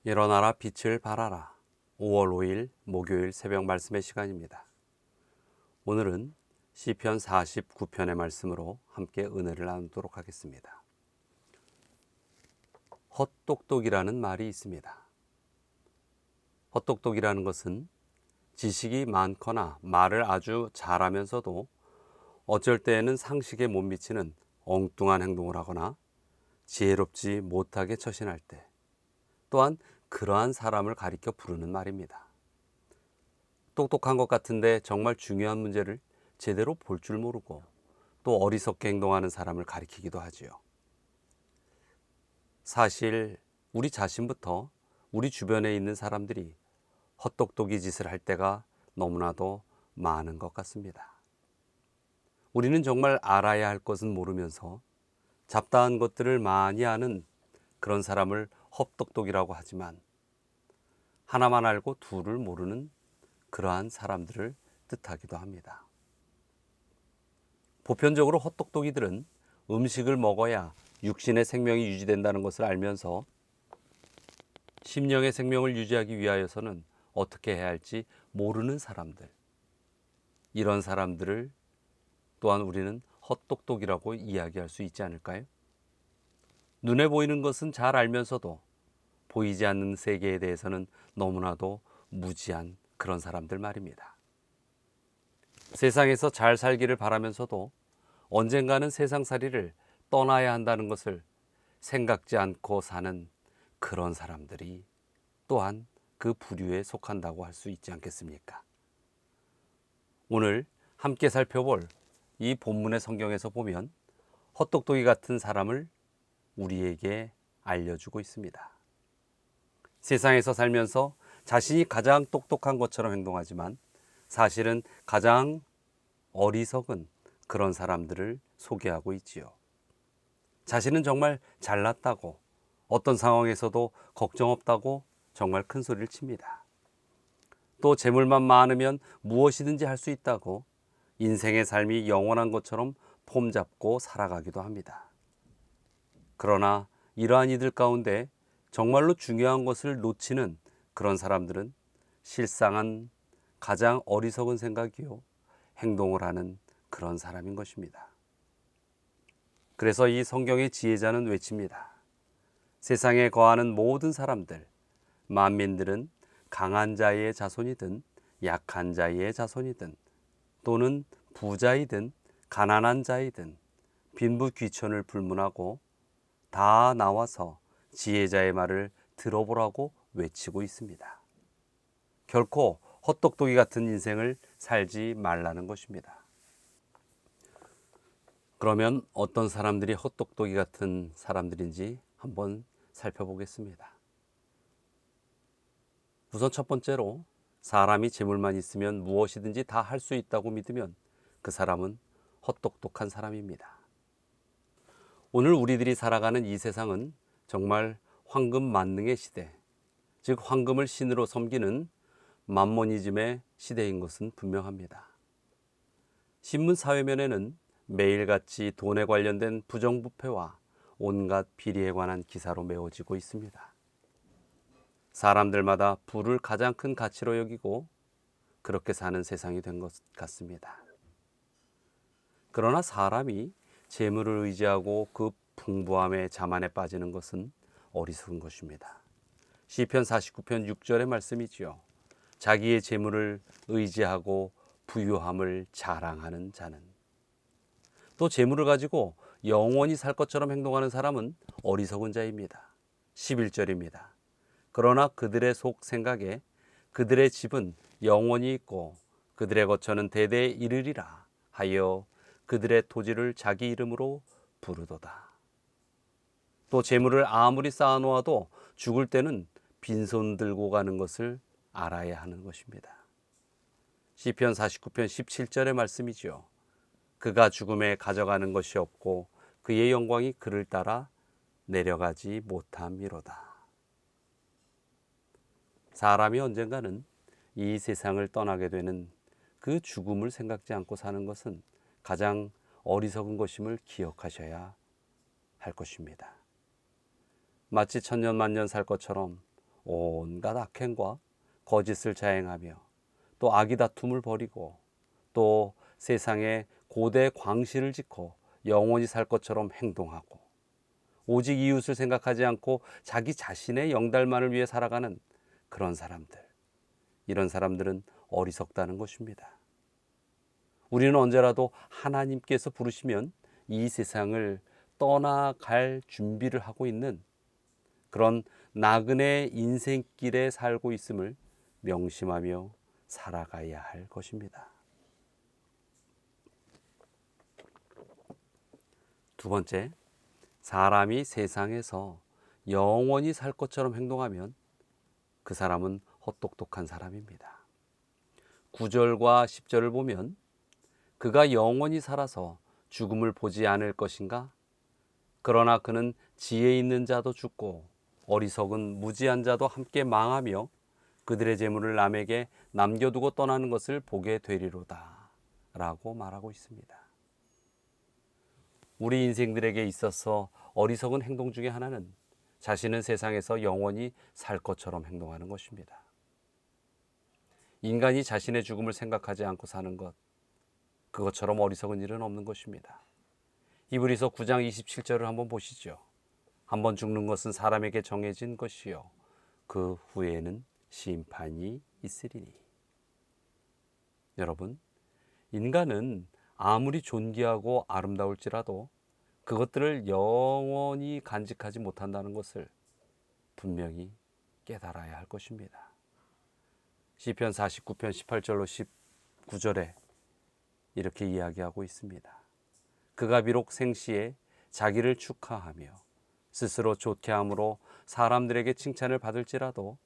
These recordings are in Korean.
일어나라 빛을 발하라. 5월 5일 목요일 새벽 말씀의 시간입니다. 오늘은 시편 49편의 말씀으로 함께 은혜를 나누도록 하겠습니다. 헛똑똑이라는 말이 있습니다. 헛똑똑이라는 것은 지식이 많거나 말을 아주 잘하면서도 어쩔 때에는 상식에 못 미치는 엉뚱한 행동을 하거나 지혜롭지 못하게 처신할 때, 또한 그러한 사람을 가리켜 부르는 말입니다. 똑똑한 것 같은데 정말 중요한 문제를 제대로 볼 줄 모르고 또 어리석게 행동하는 사람을 가리키기도 하지요. 사실 우리 자신부터 우리 주변에 있는 사람들이 헛똑똑이 짓을 할 때가 너무나도 많은 것 같습니다. 우리는 정말 알아야 할 것은 모르면서 잡다한 것들을 많이 아는 그런 사람을 헛똑똑이라고 하지만, 하나만 알고 둘을 모르는 그러한 사람들을 뜻하기도 합니다. 보편적으로 헛똑똑이들은 음식을 먹어야 육신의 생명이 유지된다는 것을 알면서 심령의 생명을 유지하기 위하여서는 어떻게 해야 할지 모르는 사람들, 이런 사람들을 또한 우리는 헛똑똑이라고 이야기할 수 있지 않을까요? 눈에 보이는 것은 잘 알면서도 보이지 않는 세계에 대해서는 너무나도 무지한 그런 사람들 말입니다. 세상에서 잘 살기를 바라면서도 언젠가는 세상살이를 떠나야 한다는 것을 생각지 않고 사는 그런 사람들이 또한 그 부류에 속한다고 할 수 있지 않겠습니까? 오늘 함께 살펴볼 이 본문의 성경에서 보면 헛똑똑이 같은 사람을 우리에게 알려주고 있습니다. 세상에서 살면서 자신이 가장 똑똑한 것처럼 행동하지만 사실은 가장 어리석은 그런 사람들을 소개하고 있지요. 자신은 정말 잘났다고, 어떤 상황에서도 걱정 없다고 정말 큰 소리를 칩니다. 또 재물만 많으면 무엇이든지 할 수 있다고 인생의 삶이 영원한 것처럼 폼 잡고 살아가기도 합니다. 그러나 이러한 이들 가운데 정말로 중요한 것을 놓치는 그런 사람들은 실상은 가장 어리석은 생각이요, 행동을 하는 그런 사람인 것입니다. 그래서 이 성경의 지혜자는 외칩니다. 세상에 거하는 모든 사람들, 만민들은 강한 자의 자손이든 약한 자의 자손이든 또는 부자이든 가난한 자이든 빈부귀천을 불문하고 다 나와서 지혜자의 말을 들어보라고 외치고 있습니다. 결코 헛똑똑이 같은 인생을 살지 말라는 것입니다. 그러면 어떤 사람들이 헛똑똑이 같은 사람들인지 한번 살펴보겠습니다. 우선 첫 번째로, 사람이 재물만 있으면 무엇이든지 다 할 수 있다고 믿으면 그 사람은 헛똑똑한 사람입니다. 오늘 우리들이 살아가는 이 세상은 정말 황금 만능의 시대, 즉 황금을 신으로 섬기는 만모니즘의 시대인 것은 분명합니다. 신문 사회면에는 매일같이 돈에 관련된 부정부패와 온갖 비리에 관한 기사로 메워지고 있습니다. 사람들마다 부를 가장 큰 가치로 여기고 그렇게 사는 세상이 된 것 같습니다. 그러나 사람이 재물을 의지하고 그 풍부함의 자만에 빠지는 것은 어리석은 것입니다. 시편 49편 6절의 말씀이지요. 자기의 재물을 의지하고 부유함을 자랑하는 자는, 또 재물을 가지고 영원히 살 것처럼 행동하는 사람은 어리석은 자입니다. 11절입니다. 그러나 그들의 속 생각에 그들의 집은 영원히 있고 그들의 거처는 대대에 이르리라 하여 그들의 토지를 자기 이름으로 부르도다. 또 재물을 아무리 쌓아놓아도 죽을 때는 빈손 들고 가는 것을 알아야 하는 것입니다. 시편 49편 17절의 말씀이지요. 그가 죽음에 가져가는 것이 없고 그의 영광이 그를 따라 내려가지 못함이로다. 사람이 언젠가는 이 세상을 떠나게 되는 그 죽음을 생각지 않고 사는 것은 가장 어리석은 것임을 기억하셔야 할 것입니다. 마치 천년 만년 살 것처럼 온갖 악행과 거짓을 자행하며 또 악의 다툼을 벌이고 또 세상에 고대 광시를 짓고 영원히 살 것처럼 행동하고 오직 이웃을 생각하지 않고 자기 자신의 영달만을 위해 살아가는 그런 사람들, 이런 사람들은 어리석다는 것입니다. 우리는 언제라도 하나님께서 부르시면 이 세상을 떠나갈 준비를 하고 있는 그런 나그네 인생길에 살고 있음을 명심하며 살아가야 할 것입니다. 두 번째, 사람이 세상에서 영원히 살 것처럼 행동하면 그 사람은 헛똑똑한 사람입니다. 9절과 10절을 보면 그가 영원히 살아서 죽음을 보지 않을 것인가? 그러나 그는 지혜 있는 자도 죽고 어리석은 무지한 자도 함께 망하며 그들의 재물을 남에게 남겨두고 떠나는 것을 보게 되리로다 라고 말하고 있습니다. 우리 인생들에게 있어서 어리석은 행동 중에 하나는 자신은 세상에서 영원히 살 것처럼 행동하는 것입니다. 인간이 자신의 죽음을 생각하지 않고 사는 것, 그것처럼 어리석은 일은 없는 것입니다. 히브리서 9장 27절을 한번 보시죠. 한번 죽는 것은 사람에게 정해진 것이요 그 후에는 심판이 있으리니. 여러분, 인간은 아무리 존귀하고 아름다울지라도 그것들을 영원히 간직하지 못한다는 것을 분명히 깨달아야 할 것입니다. 시편 49편 18절로 19절에 이렇게 이야기하고 있습니다. 그가 비록 생시에 자기를 축하하며 스스로 좋게 함으로 사람들에게 칭찬을 받을지라도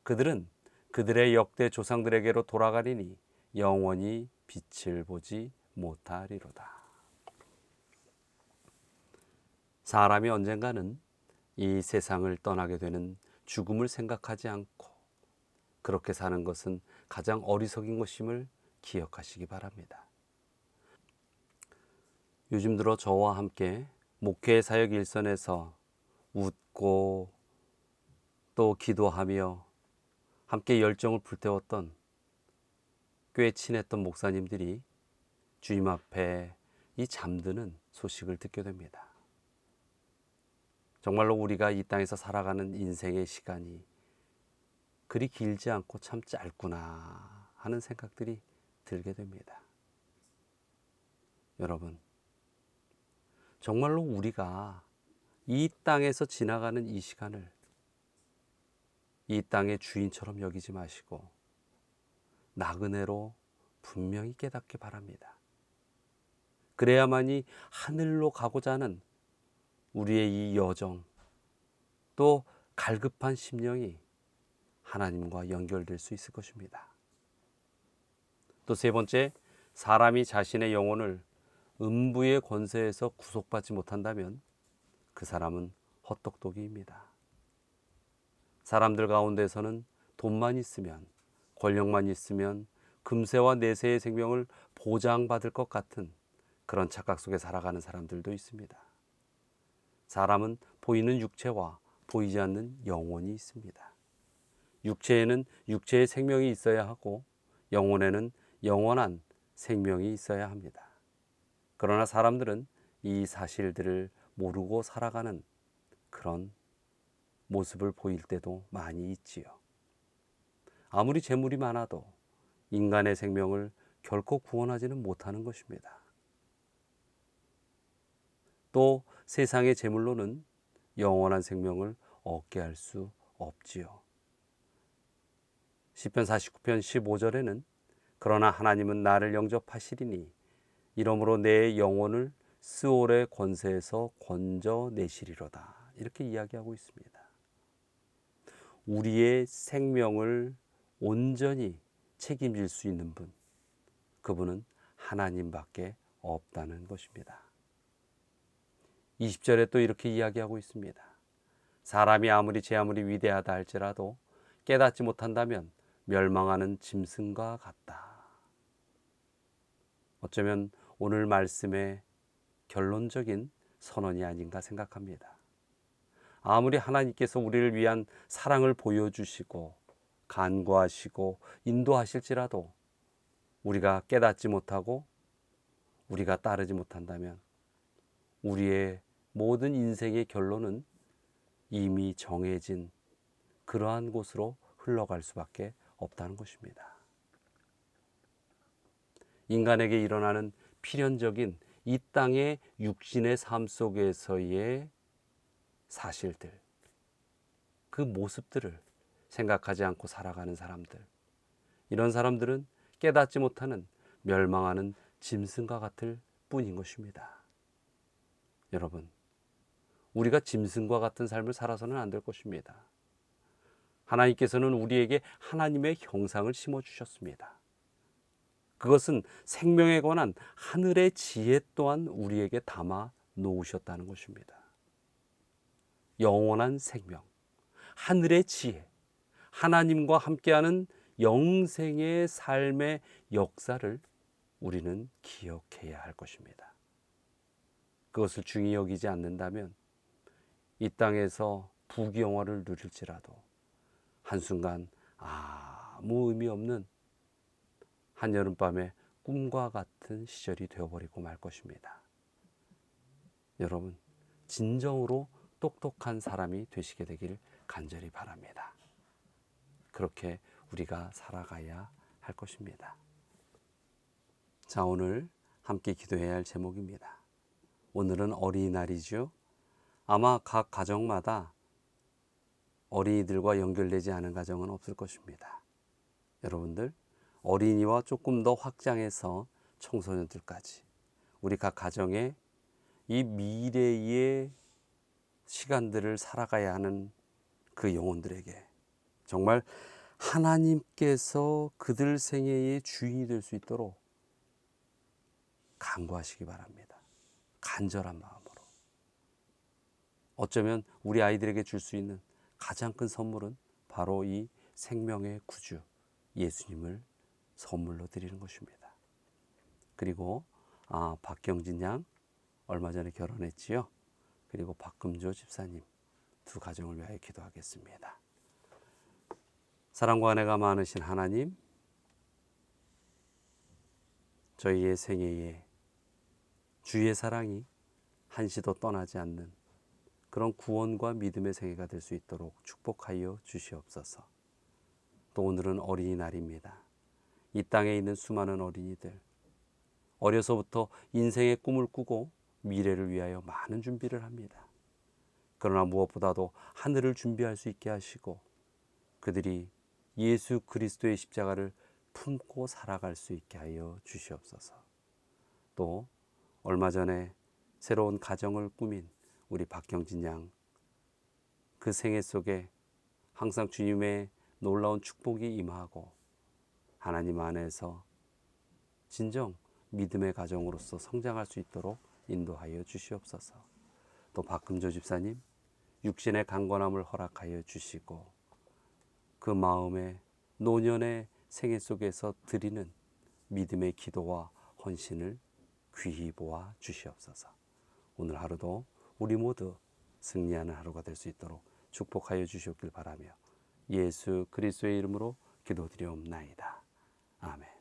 그들은 그들의 역대 조상들에게로 돌아가리니 영원히 빛을 보지 못하리로다. 사람이 언젠가는 이 세상을 떠나게 되는 죽음을 생각하지 않고 그렇게 사는 것은 가장 어리석인 것임을 기억하시기 바랍니다. 요즘 들어 저와 함께 목회 사역 일선에서 웃고 또 기도하며 함께 열정을 불태웠던 꽤 친했던 목사님들이 주님 앞에 이 잠드는 소식을 듣게 됩니다. 정말로 우리가 이 땅에서 살아가는 인생의 시간이 그리 길지 않고 참 짧구나 하는 생각들이 들게 됩니다. 여러분, 정말로 우리가 이 땅에서 지나가는 이 시간을 이 땅의 주인처럼 여기지 마시고 나그네로 분명히 깨닫기 바랍니다. 그래야만이 하늘로 가고자 하는 우리의 이 여정, 또 갈급한 심령이 하나님과 연결될 수 있을 것입니다. 또 세 번째, 사람이 자신의 영혼을 음부의 권세에서 구속받지 못한다면 그 사람은 헛똑똑이입니다. 사람들 가운데서는 돈만 있으면, 권력만 있으면 금세와 내세의 생명을 보장받을 것 같은 그런 착각 속에 살아가는 사람들도 있습니다. 사람은 보이는 육체와 보이지 않는 영혼이 있습니다. 육체에는 육체의 생명이 있어야 하고 영혼에는 영원한 생명이 있어야 합니다. 그러나 사람들은 이 사실들을 모르고 살아가는 그런 모습을 보일 때도 많이 있지요. 아무리 재물이 많아도 인간의 생명을 결코 구원하지는 못하는 것입니다. 또 세상의 재물로는 영원한 생명을 얻게 할 수 없지요. 시편 49편 15절에는 그러나 하나님은 나를 영접하시리니 이러므로 내 영혼을 스올의 권세에서 건져내시리로다. 이렇게 이야기하고 있습니다. 우리의 생명을 온전히 책임질 수 있는 분, 그분은 하나님밖에 없다는 것입니다. 20절에 또 이렇게 이야기하고 있습니다. 사람이 제 아무리 위대하다 할지라도 깨닫지 못한다면 멸망하는 짐승과 같다. 어쩌면 오늘 말씀의 결론적인 선언이 아닌가 생각합니다. 아무리 하나님께서 우리를 위한 사랑을 보여주시고 간구하시고 인도하실지라도 우리가 깨닫지 못하고 우리가 따르지 못한다면 우리의 모든 인생의 결론은 이미 정해진 그러한 곳으로 흘러갈 수밖에 없다는 것입니다. 인간에게 일어나는 필연적인 이 땅의 육신의 삶 속에서의 사실들, 그 모습들을 생각하지 않고 살아가는 사람들, 이런 사람들은 깨닫지 못하는 멸망하는 짐승과 같을 뿐인 것입니다. 여러분, 우리가 짐승과 같은 삶을 살아서는 안 될 것입니다. 하나님께서는 우리에게 하나님의 형상을 심어주셨습니다. 그것은 생명에 관한 하늘의 지혜 또한 우리에게 담아 놓으셨다는 것입니다. 영원한 생명, 하늘의 지혜, 하나님과 함께하는 영생의 삶의 역사를 우리는 기억해야 할 것입니다. 그것을 중히 여기지 않는다면 이 땅에서 부귀영화를 누릴지라도 한순간 아무 의미 없는 한여름밤의 꿈과 같은 시절이 되어버리고 말 것입니다. 여러분, 진정으로 똑똑한 사람이 되시게 되길 간절히 바랍니다. 그렇게 우리가 살아가야 할 것입니다. 자, 오늘 함께 기도해야 할 제목입니다. 오늘은 어린이날이죠. 아마 각 가정마다 어린이들과 연결되지 않은 가정은 없을 것입니다. 여러분들, 어린이와 조금 더 확장해서 청소년들까지 우리 각 가정에 이 미래의 시간들을 살아가야 하는 그 영혼들에게 정말 하나님께서 그들 생애의 주인이 될 수 있도록 간구하시기 바랍니다. 간절한 마음으로. 어쩌면 우리 아이들에게 줄 수 있는 가장 큰 선물은 바로 이 생명의 구주 예수님을 선물로 드리는 것입니다. 그리고 박경진 양 얼마 전에 결혼했지요. 그리고 박금조 집사님 두 가정을 위하여 기도하겠습니다. 사랑과 은혜가 많으신 하나님, 저희의 생애에 주의 사랑이 한시도 떠나지 않는 그런 구원과 믿음의 생애가 될 수 있도록 축복하여 주시옵소서. 또 오늘은 어린이날입니다. 이 땅에 있는 수많은 어린이들, 어려서부터 인생의 꿈을 꾸고 미래를 위하여 많은 준비를 합니다. 그러나 무엇보다도 하늘을 준비할 수 있게 하시고 그들이 예수 그리스도의 십자가를 품고 살아갈 수 있게 하여 주시옵소서. 또 얼마 전에 새로운 가정을 꾸민 우리 박경진 양, 그 생애 속에 항상 주님의 놀라운 축복이 임하고 하나님 안에서 진정 믿음의 가정으로서 성장할 수 있도록 인도하여 주시옵소서. 또 박금조 집사님, 육신의 강건함을 허락하여 주시고 그 마음의 노년의 생애 속에서 드리는 믿음의 기도와 헌신을 귀히 보아 주시옵소서. 오늘 하루도 우리 모두 승리하는 하루가 될 수 있도록 축복하여 주시옵길 바라며 예수 그리스도의 이름으로 기도드리옵나이다. 아멘.